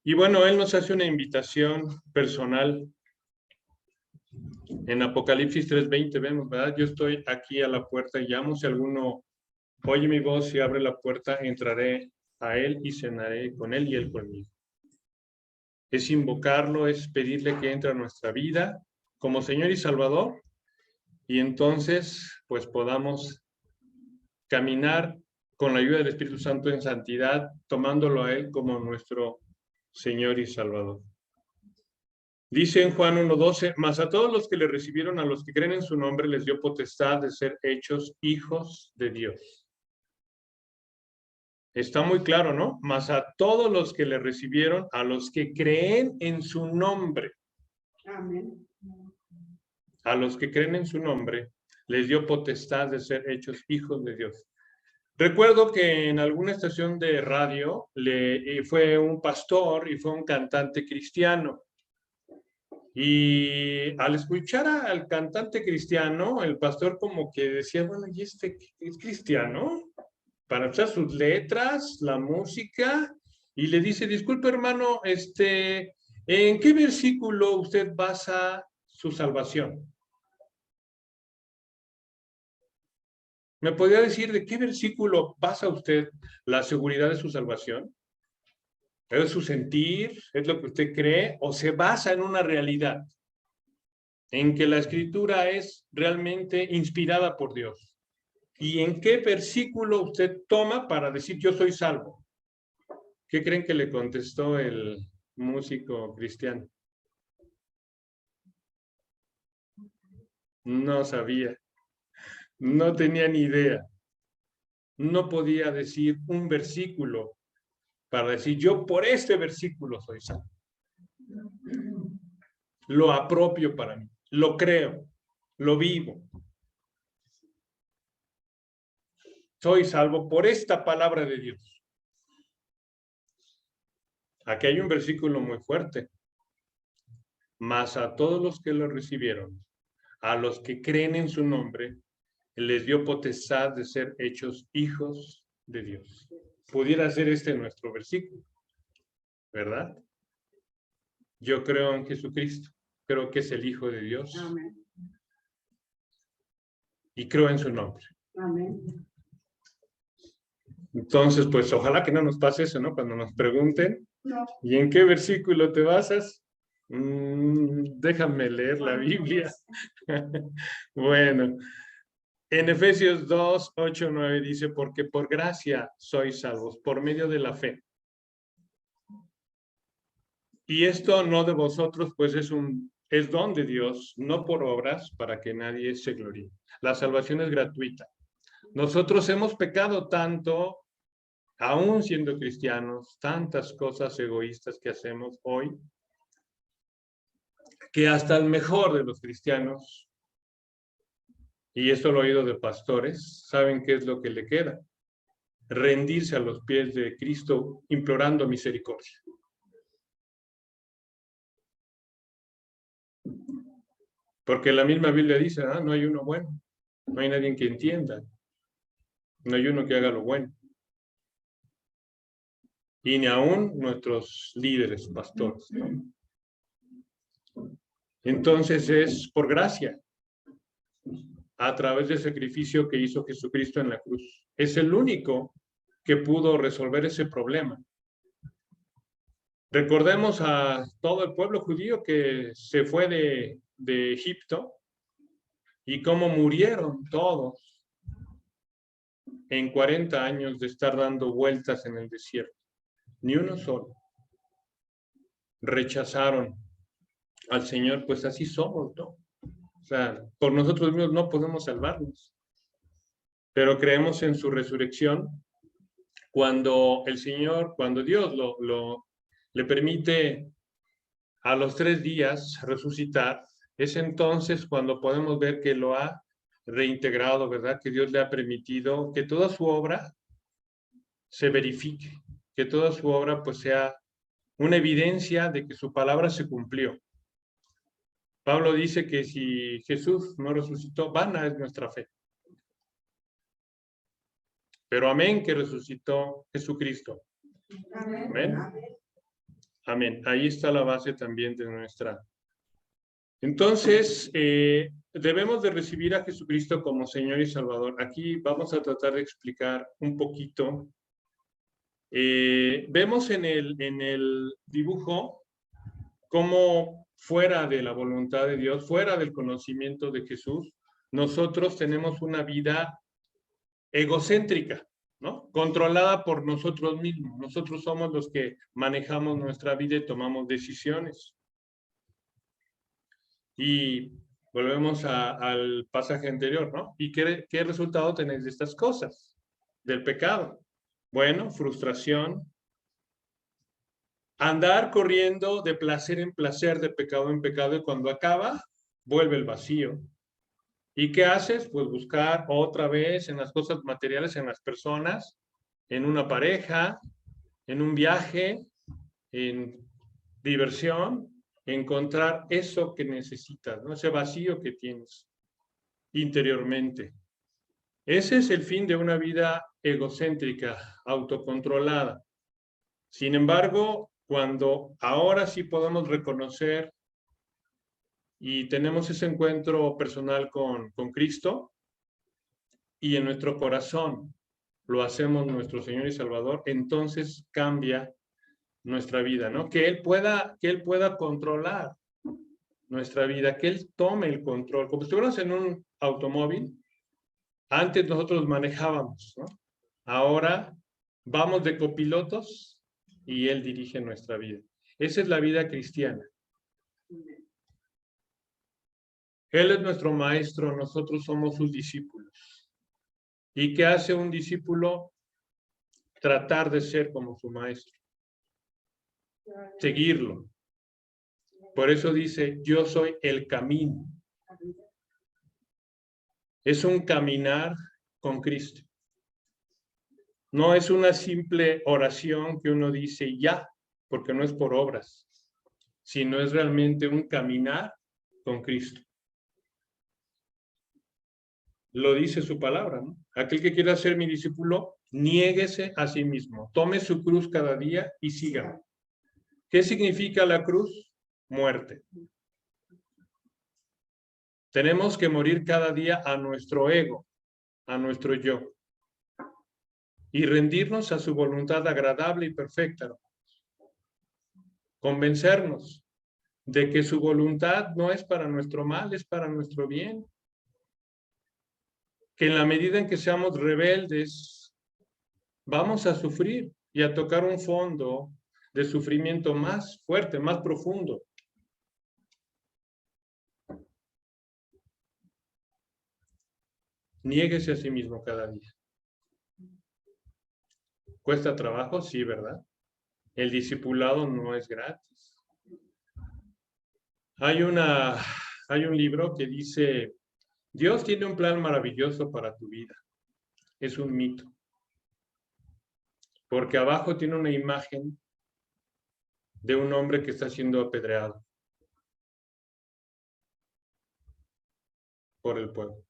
[SPEAKER 1] Y bueno, Él nos hace una invitación personal. En Apocalipsis 3:20 vemos, ¿verdad? Yo estoy aquí a la puerta y llamo. Si alguno oye mi voz y abre la puerta, entraré a Él y cenaré con Él y Él conmigo. Es invocarlo, es pedirle que entre a nuestra vida como Señor y Salvador. Y entonces, pues podamos caminar con la ayuda del Espíritu Santo en santidad, tomándolo a Él como nuestro Señor y Salvador. Dice en Juan 1:12, mas a todos los que le recibieron, a los que creen en su nombre, les dio potestad de ser hechos hijos de Dios. Está muy claro, ¿no? Mas a todos los que le recibieron, a los que creen en su nombre. Amén. A los que creen en su nombre, les dio potestad de ser hechos hijos de Dios. Recuerdo que en alguna estación de radio fue un pastor y fue un cantante cristiano. Y al escuchar al cantante cristiano, el pastor como que decía, bueno, ¿y este es cristiano? Para usar sus letras, la música, y le dice, disculpe hermano, ¿en qué versículo usted basa su salvación? ¿Me podría decir de qué versículo basa usted la seguridad de su salvación? ¿Es su sentir? ¿Es lo que usted cree? ¿O se basa en una realidad? En que la escritura es realmente inspirada por Dios. ¿Y en qué versículo usted toma para decir yo soy salvo? ¿Qué creen que le contestó el músico cristiano? No sabía, no tenía ni idea. No podía decir un versículo para decir yo por este versículo soy salvo. Lo apropio para mí, lo creo, lo vivo. Soy salvo por esta palabra de Dios. Aquí hay un versículo muy fuerte. Mas a todos los que lo recibieron, a los que creen en su nombre, les dio potestad de ser hechos hijos de Dios. Pudiera ser este nuestro versículo, ¿verdad? Yo creo en Jesucristo, creo que es el Hijo de Dios.
[SPEAKER 2] Amén.
[SPEAKER 1] Y creo en su nombre.
[SPEAKER 2] Amén.
[SPEAKER 1] Entonces, pues ojalá que no nos pase eso, ¿no? Cuando nos pregunten,
[SPEAKER 2] No.
[SPEAKER 1] ¿y en qué versículo te basas? Déjame leer la Biblia. Bueno, en Efesios 2, 8, 9 dice, porque por gracia sois salvos, por medio de la fe. Y esto no de vosotros, pues es don de Dios, no por obras, para que nadie se gloríe. La salvación es gratuita. Nosotros hemos pecado tanto, aún siendo cristianos, tantas cosas egoístas que hacemos hoy, que hasta el mejor de los cristianos, y esto lo he oído de pastores, saben qué es lo que le queda: rendirse a los pies de Cristo implorando misericordia. Porque la misma Biblia dice, no hay uno bueno, no hay nadie que entienda, no hay uno que haga lo bueno. Y ni aún nuestros líderes, pastores. Entonces es por gracia, a través del sacrificio que hizo Jesucristo en la cruz. Es el único que pudo resolver ese problema. Recordemos a todo el pueblo judío que se fue de Egipto y cómo murieron todos en 40 años de estar dando vueltas en el desierto. Ni uno solo. Rechazaron al Señor, pues así somos, ¿no? O sea, por nosotros mismos no podemos salvarnos. Pero creemos en su resurrección cuando el Señor, cuando Dios le permite a los 3 días resucitar. Es entonces cuando podemos ver que lo ha reintegrado, ¿verdad? Que Dios le ha permitido que toda su obra se verifique, que toda su obra pues sea una evidencia de que su palabra se cumplió. Pablo dice que si Jesús no resucitó, vana es nuestra fe. Pero amén que resucitó Jesucristo. Amén. Amén. Ahí está la base también de nuestra. Entonces, debemos de recibir a Jesucristo como Señor y Salvador. Aquí vamos a tratar de explicar un poquito. Vemos en el dibujo cómo fuera de la voluntad de Dios, fuera del conocimiento de Jesús, nosotros tenemos una vida egocéntrica, ¿no? Controlada por nosotros mismos. Nosotros somos los que manejamos nuestra vida y tomamos decisiones. Y volvemos al pasaje anterior, ¿no? ¿Y qué resultado tenéis de estas cosas? Del pecado. Bueno, frustración. Andar corriendo de placer en placer, de pecado en pecado, y cuando acaba, vuelve el vacío. ¿Y qué haces? Pues buscar otra vez en las cosas materiales, en las personas, en una pareja, en un viaje, en diversión, encontrar eso que necesitas, ¿no? Ese vacío que tienes interiormente. Ese es el fin de una vida egocéntrica, autocontrolada. Sin embargo, cuando ahora sí podemos reconocer y tenemos ese encuentro personal con Cristo, y en nuestro corazón lo hacemos nuestro Señor y Salvador, entonces cambia nuestra vida, ¿no? Que Él pueda controlar nuestra vida, que Él tome el control. Como si estuviéramos en un automóvil Antes nosotros manejábamos, ¿no? Ahora vamos de copilotos y Él dirige nuestra vida. Esa es la vida cristiana. Él es nuestro maestro, nosotros somos sus discípulos. ¿Y qué hace un discípulo? Tratar de ser como su maestro. Seguirlo. Por eso dice, yo soy el camino. Es un caminar con Cristo. No es una simple oración que uno dice ya, porque no es por obras, sino es realmente un caminar con Cristo. Lo dice su palabra, ¿no? Aquel que quiera ser mi discípulo, niéguese a sí mismo, tome su cruz cada día y sígame. ¿Qué significa la cruz? Muerte. Tenemos que morir cada día a nuestro ego, a nuestro yo, y rendirnos a su voluntad agradable y perfecta. Convencernos de que su voluntad no es para nuestro mal, es para nuestro bien. Que en la medida en que seamos rebeldes, vamos a sufrir y a tocar un fondo de sufrimiento más fuerte, más profundo. Niéguese a sí mismo cada día. ¿Cuesta trabajo? Sí, ¿verdad? El discipulado no es gratis. Hay un libro que dice, Dios tiene un plan maravilloso para tu vida. Es un mito. Porque abajo tiene una imagen de un hombre que está siendo apedreado por el pueblo.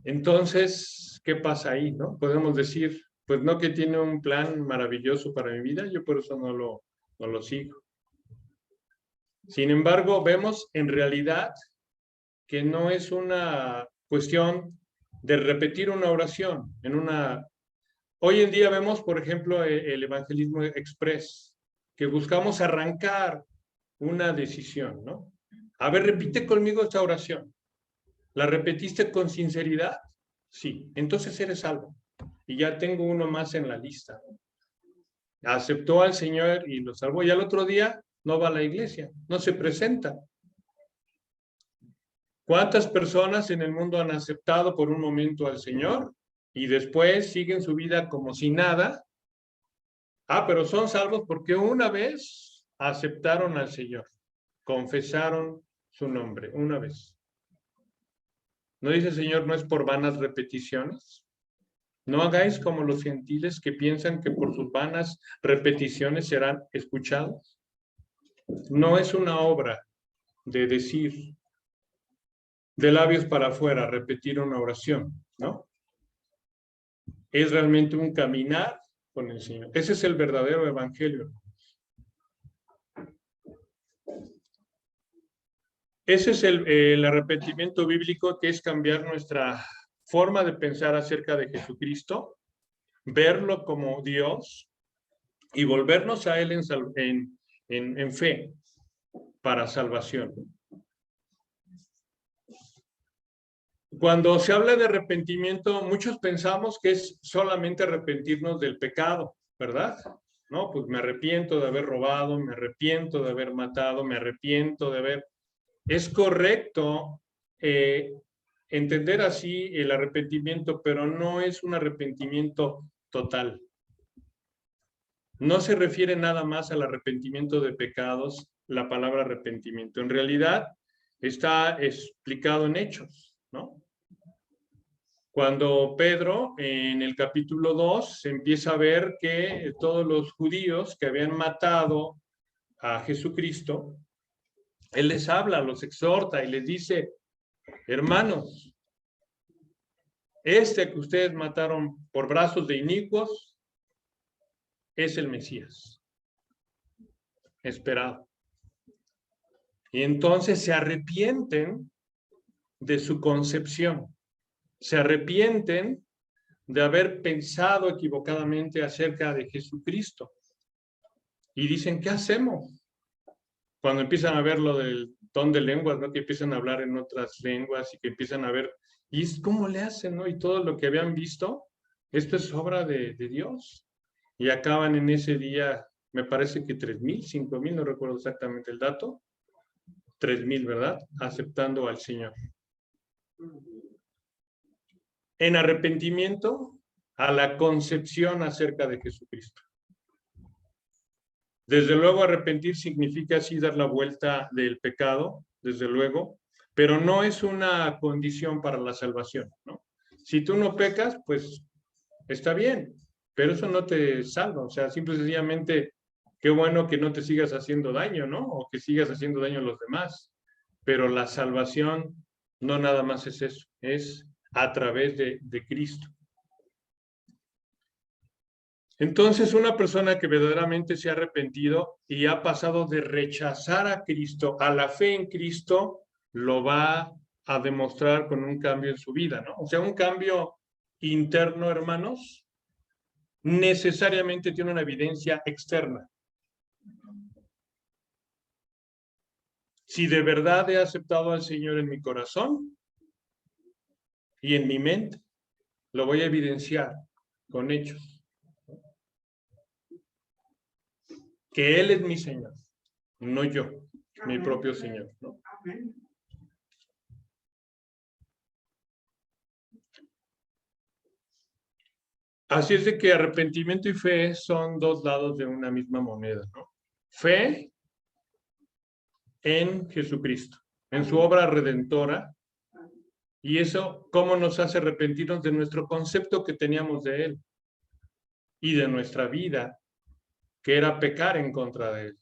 [SPEAKER 1] Entonces, ¿qué pasa ahí, no? Podemos decir, pues no, que tiene un plan maravilloso para mi vida, yo por eso no lo sigo. Sin embargo, vemos en realidad que no es una cuestión de repetir una oración Hoy en día vemos, por ejemplo, el evangelismo express, que buscamos arrancar una decisión, ¿no? A ver, repite conmigo esta oración. ¿La repetiste con sinceridad? Sí, entonces eres salvo. Y ya tengo uno más en la lista. Aceptó al Señor y lo salvó. Y al otro día no va a la iglesia, no se presenta. ¿Cuántas personas en el mundo han aceptado por un momento al Señor y después siguen su vida como si nada? Pero son salvos porque una vez aceptaron al Señor, confesaron su nombre, una vez. ¿No dice el Señor, no es por vanas repeticiones? No hagáis como los gentiles que piensan que por sus vanas repeticiones serán escuchados. No es una obra de decir de labios para afuera, repetir una oración, ¿no? Es realmente un caminar con el Señor. Ese es el verdadero evangelio. Ese es el arrepentimiento bíblico, que es cambiar nuestra forma de pensar acerca de Jesucristo, verlo como Dios y volvernos a Él en fe para salvación. Cuando se habla de arrepentimiento, muchos pensamos que es solamente arrepentirnos del pecado, ¿verdad? No, pues me arrepiento de haber robado, me arrepiento de haber matado, me arrepiento de haber... Es correcto entender así el arrepentimiento, pero no es un arrepentimiento total. No se refiere nada más al arrepentimiento de pecados, la palabra arrepentimiento. En realidad está explicado en Hechos, ¿no? Cuando Pedro, en el capítulo 2, se empieza a ver que todos los judíos que habían matado a Jesucristo, él les habla, los exhorta y les dice, hermanos, este que ustedes mataron por brazos de inicuos es el Mesías esperado. Y entonces se arrepienten de su concepción, se arrepienten de haber pensado equivocadamente acerca de Jesucristo. Y dicen, ¿qué hacemos? Cuando empiezan a ver lo del don de lenguas, ¿no? Que empiezan a hablar en otras lenguas y que empiezan a ver, y es cómo le hacen, ¿no? Y todo lo que habían visto, esto es obra de Dios. Y acaban en ese día, me parece que 3,000, 5,000, no recuerdo exactamente el dato, 3,000, ¿verdad? Aceptando al Señor. En arrepentimiento a la concepción acerca de Jesucristo. Desde luego, arrepentir significa así dar la vuelta del pecado, desde luego, pero no es una condición para la salvación, ¿no? Si tú no pecas, pues está bien, pero eso no te salva. O sea, simple y sencillamente, qué bueno que no te sigas haciendo daño, ¿no? O que sigas haciendo daño a los demás. Pero la salvación no nada más es eso, es a través de Cristo. Entonces, una persona que verdaderamente se ha arrepentido y ha pasado de rechazar a Cristo a la fe en Cristo, lo va a demostrar con un cambio en su vida, ¿no? O sea, un cambio interno, hermanos, necesariamente tiene una evidencia externa. Si de verdad he aceptado al Señor en mi corazón y en mi mente, lo voy a evidenciar con hechos. Que Él es mi Señor, no yo, mi propio Señor, ¿no? Así es de que arrepentimiento y fe son dos lados de una misma moneda, ¿no? Fe en Jesucristo, en su obra redentora, y eso, ¿cómo nos hace arrepentirnos de nuestro concepto que teníamos de Él y de nuestra vida, que era pecar en contra de Él?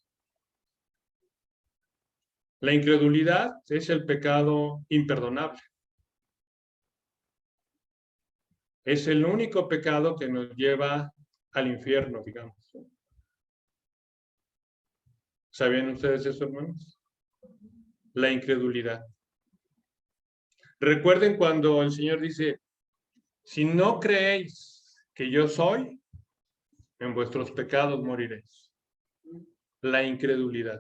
[SPEAKER 1] La incredulidad es el pecado imperdonable. Es el único pecado que nos lleva al infierno, digamos. ¿Sabían ustedes eso, hermanos? La incredulidad. Recuerden cuando el Señor dice, si no creéis que yo soy, en vuestros pecados moriréis. La incredulidad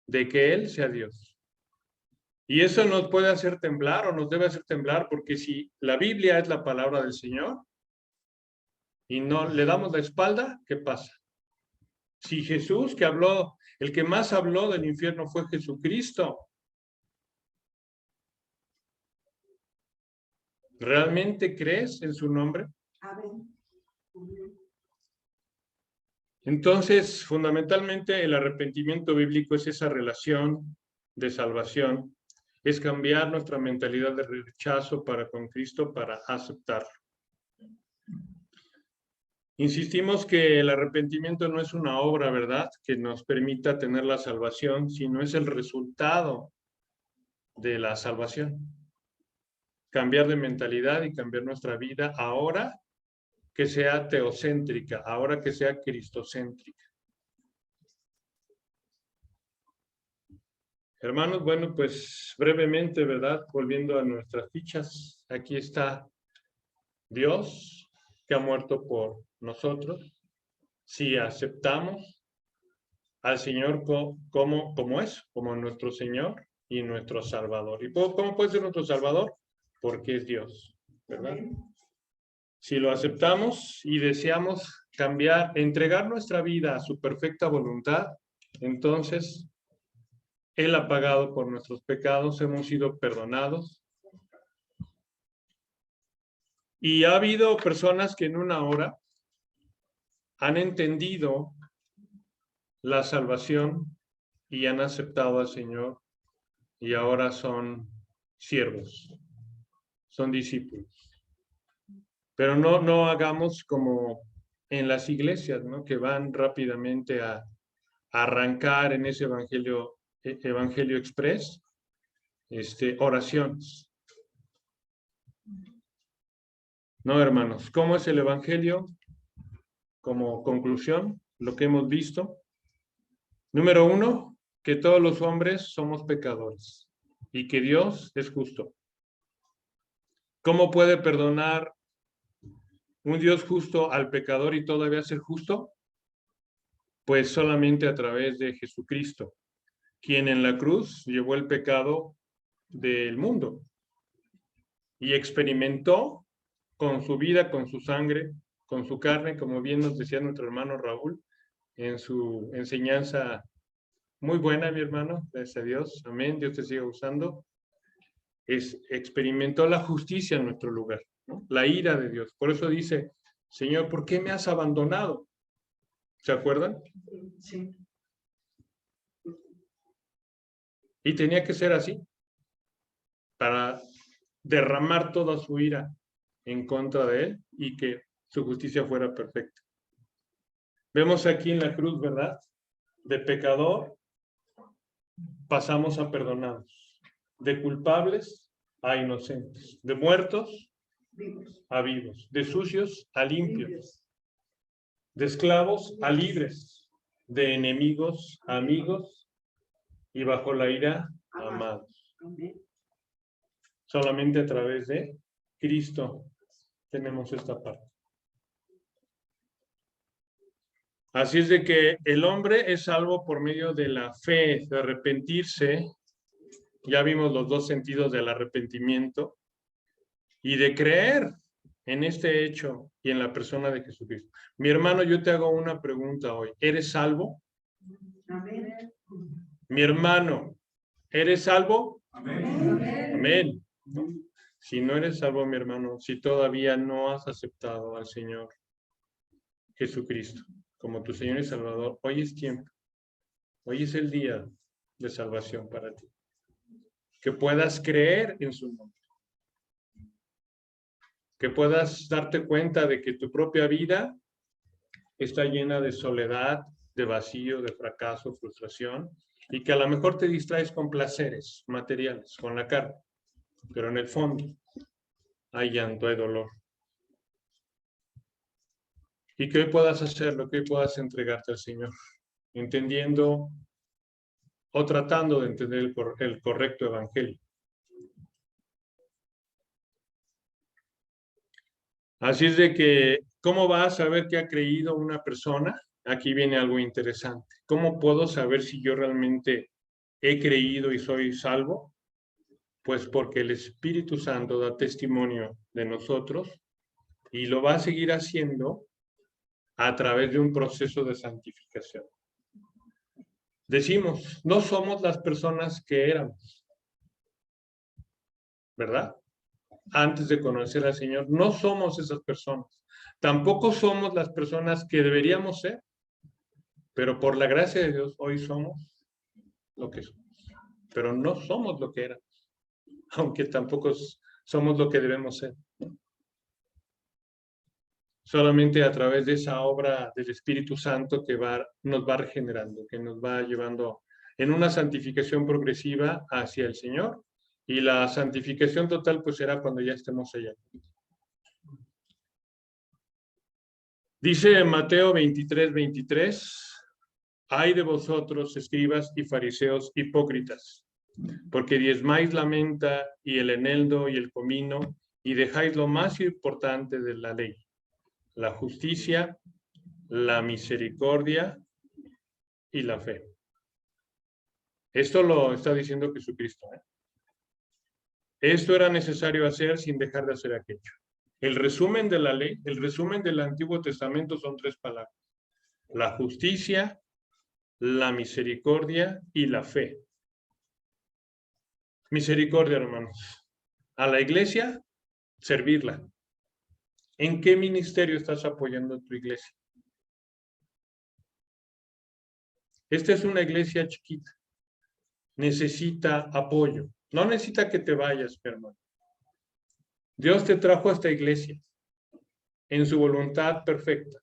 [SPEAKER 1] de que Él sea Dios. Y eso nos puede hacer temblar o nos debe hacer temblar, porque si la Biblia es la palabra del Señor y no le damos la espalda, ¿qué pasa? Si Jesús, que habló, el que más habló del infierno fue Jesucristo, ¿realmente crees en su nombre? Entonces, fundamentalmente, el arrepentimiento bíblico es esa relación de salvación, es cambiar nuestra mentalidad de rechazo para con Cristo para aceptarlo. Insistimos que el arrepentimiento no es una obra, ¿verdad?, que nos permita tener la salvación, sino es el resultado de la salvación. Cambiar de mentalidad y cambiar nuestra vida ahora que sea teocéntrica, ahora que sea cristocéntrica. Hermanos, bueno, pues brevemente, ¿verdad? Volviendo a nuestras fichas, aquí está Dios que ha muerto por nosotros. Si aceptamos al Señor como es, como nuestro Señor y nuestro Salvador. ¿Y cómo puede ser nuestro Salvador? Porque es Dios, ¿verdad? Si lo aceptamos y deseamos cambiar, entregar nuestra vida a su perfecta voluntad, entonces Él ha pagado por nuestros pecados, hemos sido perdonados. Y ha habido personas que en una hora han entendido la salvación y han aceptado al Señor y ahora son siervos, son discípulos. Pero no hagamos como en las iglesias, ¿no? Que van rápidamente a arrancar en ese evangelio express, oraciones. No, hermanos, ¿cómo es el evangelio? Como conclusión, lo que hemos visto. Número 1, que todos los hombres somos pecadores y que Dios es justo. ¿Cómo puede perdonar un Dios justo al pecador y todavía ser justo? Pues solamente a través de Jesucristo. quien en la cruz llevó el pecado del mundo y experimentó con su vida, con su sangre, con su carne, como bien nos decía nuestro hermano Raúl, en su enseñanza muy buena, mi hermano, gracias a Dios, amén, Dios te siga usando, experimentó la justicia en nuestro lugar, ¿no? La ira de Dios. Por eso dice, Señor, ¿por qué me has abandonado? ¿Se acuerdan?
[SPEAKER 2] Sí.
[SPEAKER 1] Y tenía que ser así, para derramar toda su ira en contra de él y que su justicia fuera perfecta. Vemos aquí en la cruz, ¿verdad? De pecador pasamos a perdonados, de culpables a inocentes, de muertos a vivos, de sucios a limpios, de esclavos a libres, de enemigos a amigos y bajo la ira amados. Solamente a través de Cristo tenemos esta parte. Así es de que el hombre es salvo por medio de la fe, de arrepentirse. Ya vimos los dos sentidos del arrepentimiento y de creer en este hecho y en la persona de Jesucristo. Mi hermano, yo te hago una pregunta hoy. ¿Eres salvo?
[SPEAKER 2] Amén.
[SPEAKER 1] Mi hermano, ¿eres salvo?
[SPEAKER 2] Amén.
[SPEAKER 1] Amén. Si no eres salvo, mi hermano, si todavía no has aceptado al Señor Jesucristo como tu Señor y Salvador, hoy es tiempo. Hoy es el día de salvación para ti. Que puedas creer en su nombre. Que puedas darte cuenta de que tu propia vida está llena de soledad, de vacío, de fracaso, frustración, y que a lo mejor te distraes con placeres materiales, con la carne, pero en el fondo hay llanto, hay dolor. Y que hoy puedas hacerlo, que hoy puedas entregarte al Señor, entendiendo o tratando de entender el correcto evangelio. Así es de que, ¿cómo vas a saber que ha creído una persona? Aquí viene algo interesante. ¿Cómo puedo saber si yo realmente he creído y soy salvo? Pues porque el Espíritu Santo da testimonio de nosotros y lo va a seguir haciendo a través de un proceso de santificación. Decimos, no somos las personas que éramos, ¿verdad? Antes de conocer al Señor, no somos esas personas. Tampoco somos las personas que deberíamos ser, pero por la gracia de Dios hoy somos lo que somos. Pero no somos lo que éramos, aunque tampoco somos lo que debemos ser. Solamente a través de esa obra del Espíritu Santo que nos va regenerando, que nos va llevando en una santificación progresiva hacia el Señor. Y la santificación total pues será cuando ya estemos allá. Dice en Mateo 23:23, ay de vosotros, escribas y fariseos hipócritas, porque diezmáis la menta y el eneldo y el comino, y dejáis lo más importante de la ley, la justicia, la misericordia y la fe. Esto lo está diciendo Jesucristo, ¿eh? Esto era necesario hacer sin dejar de hacer aquello. El resumen de la ley, el resumen del Antiguo Testamento son 3 palabras. La justicia, la misericordia y la fe. Misericordia, hermanos. A la iglesia, servirla. ¿En qué ministerio estás apoyando a tu iglesia? Esta es una iglesia chiquita. Necesita apoyo. No necesita que te vayas, hermano. Dios te trajo a esta iglesia en su voluntad perfecta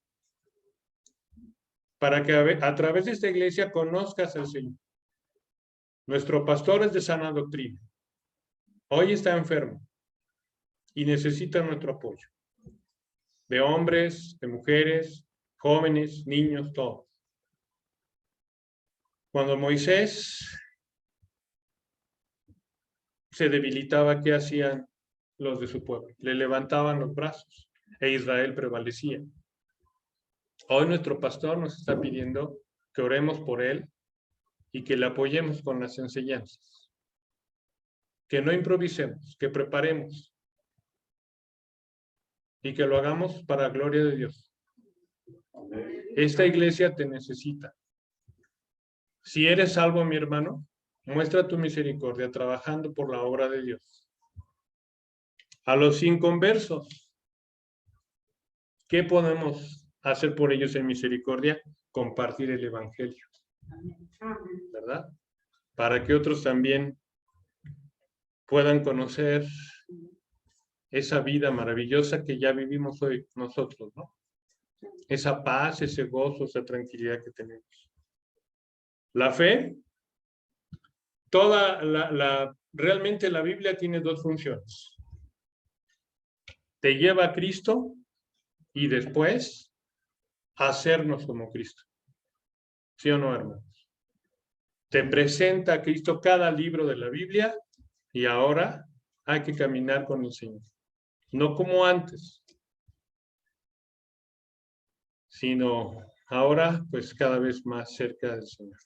[SPEAKER 1] para que a través de esta iglesia conozcas al Señor. Nuestro pastor es de sana doctrina. Hoy está enfermo y necesita nuestro apoyo. De hombres, de mujeres, jóvenes, niños, todos. Cuando Moisés se debilitaba, ¿qué hacían los de su pueblo? Le levantaban los brazos e Israel prevalecía. Hoy nuestro pastor nos está pidiendo que oremos por él y que le apoyemos con las enseñanzas. Que no improvisemos, que preparemos y que lo hagamos para la gloria de Dios. Esta iglesia te necesita. Si eres salvo, mi hermano, muestra tu misericordia trabajando por la obra de Dios. A los inconversos, ¿qué podemos hacer por ellos en misericordia? Compartir el evangelio, ¿verdad? Para que otros también puedan conocer esa vida maravillosa que ya vivimos hoy nosotros, ¿no? Esa paz, ese gozo, esa tranquilidad que tenemos. La fe, realmente la Biblia tiene dos funciones. Te lleva a Cristo y después a hacernos como Cristo. ¿Sí o no, hermanos? Te presenta a Cristo cada libro de la Biblia y ahora hay que caminar con el Señor. No como antes, sino ahora pues cada vez más cerca del Señor.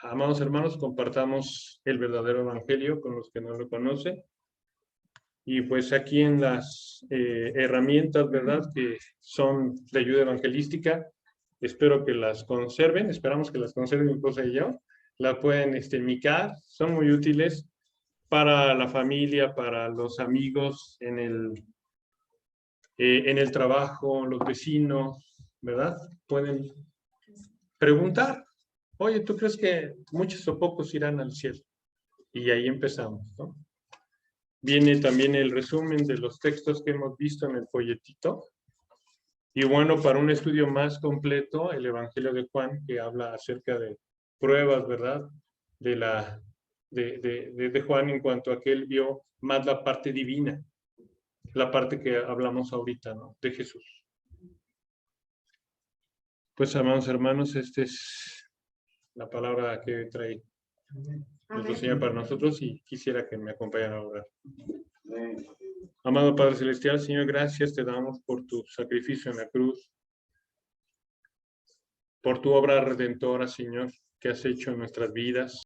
[SPEAKER 1] Amados hermanos, compartamos el verdadero evangelio con los que no lo conocen. Y pues aquí en las herramientas, ¿verdad?, que son de ayuda evangelística, espero que las conserven, esperamos que las conserven mi esposa y yo, las pueden micar, son muy útiles para la familia, para los amigos, en el trabajo, los vecinos, ¿verdad? Pueden preguntar, oye, ¿tú crees que muchos o pocos irán al cielo? Y ahí empezamos, ¿no? Viene también el resumen de los textos que hemos visto en el folletito. Y bueno, para un estudio más completo, el Evangelio de Juan, que habla acerca de pruebas, ¿verdad? De Juan en cuanto a que él vio más la parte divina, la parte que hablamos ahorita, ¿no? De Jesús. Pues, amados hermanos, esta es la palabra que trae nuestro Señor para nosotros y quisiera que me acompañaran a orar. Amado Padre Celestial, Señor, gracias te damos por tu sacrificio en la cruz, por tu obra redentora, Señor, que has hecho en nuestras vidas.